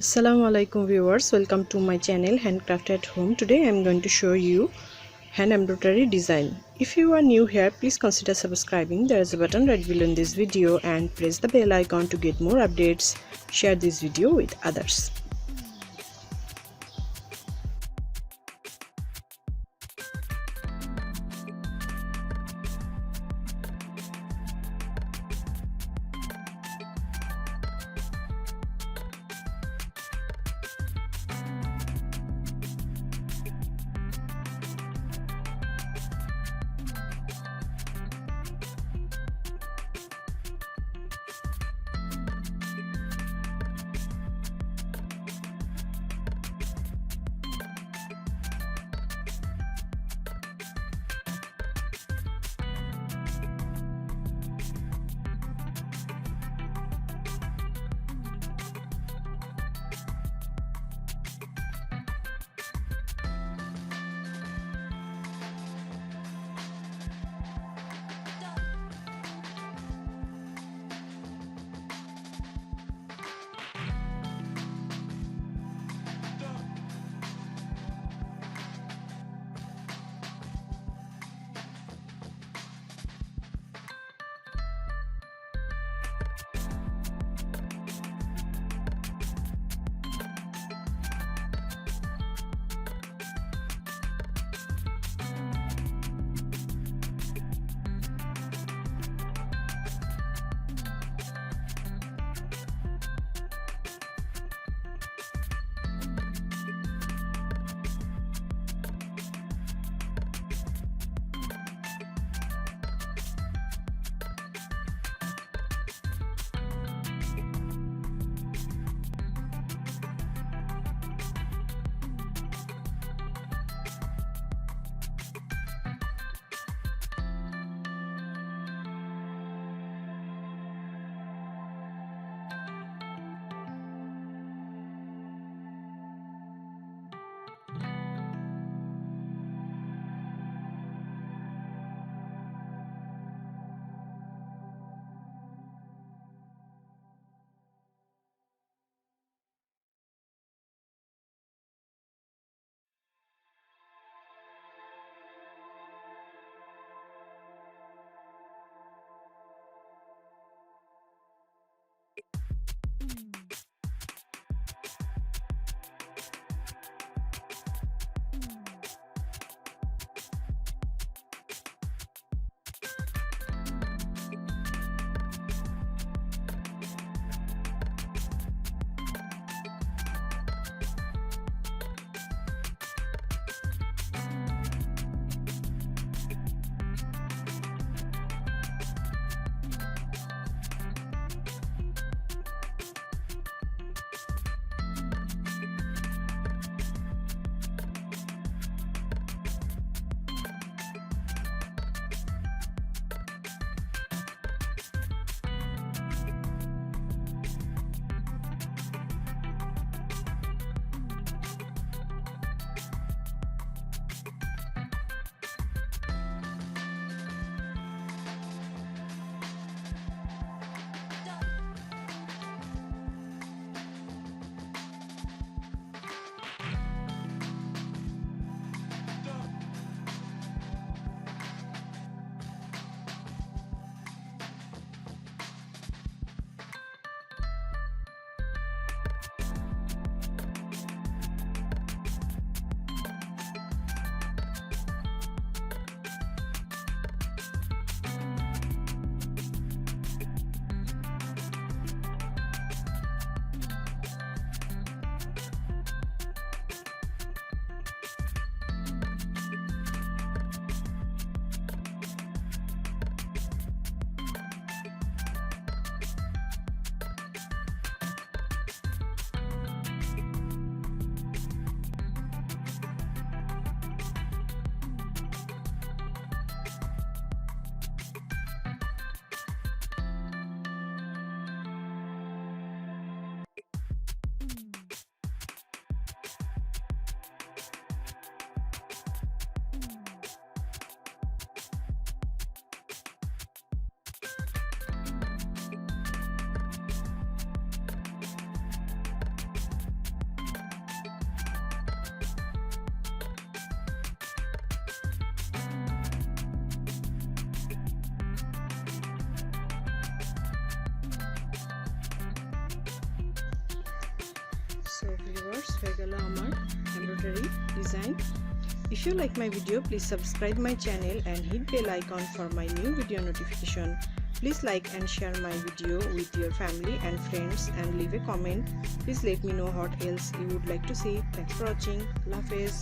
Assalamu alaikum viewers, welcome to my channel Handcraft at Home. Today I am going to show you hand embroidery design. If you are new here, please consider subscribing. There is a button right below in this video and press the bell icon to get more updates. Share this video with others. হয়ে গেল আমার embroidery design. If you like my video, please subscribe my channel and hit bell icon for my new video notification. Please like and share my video with your family and friends and leave a comment. Please let me know what else you would like to see. Thanks for watching. Allah Hafiz.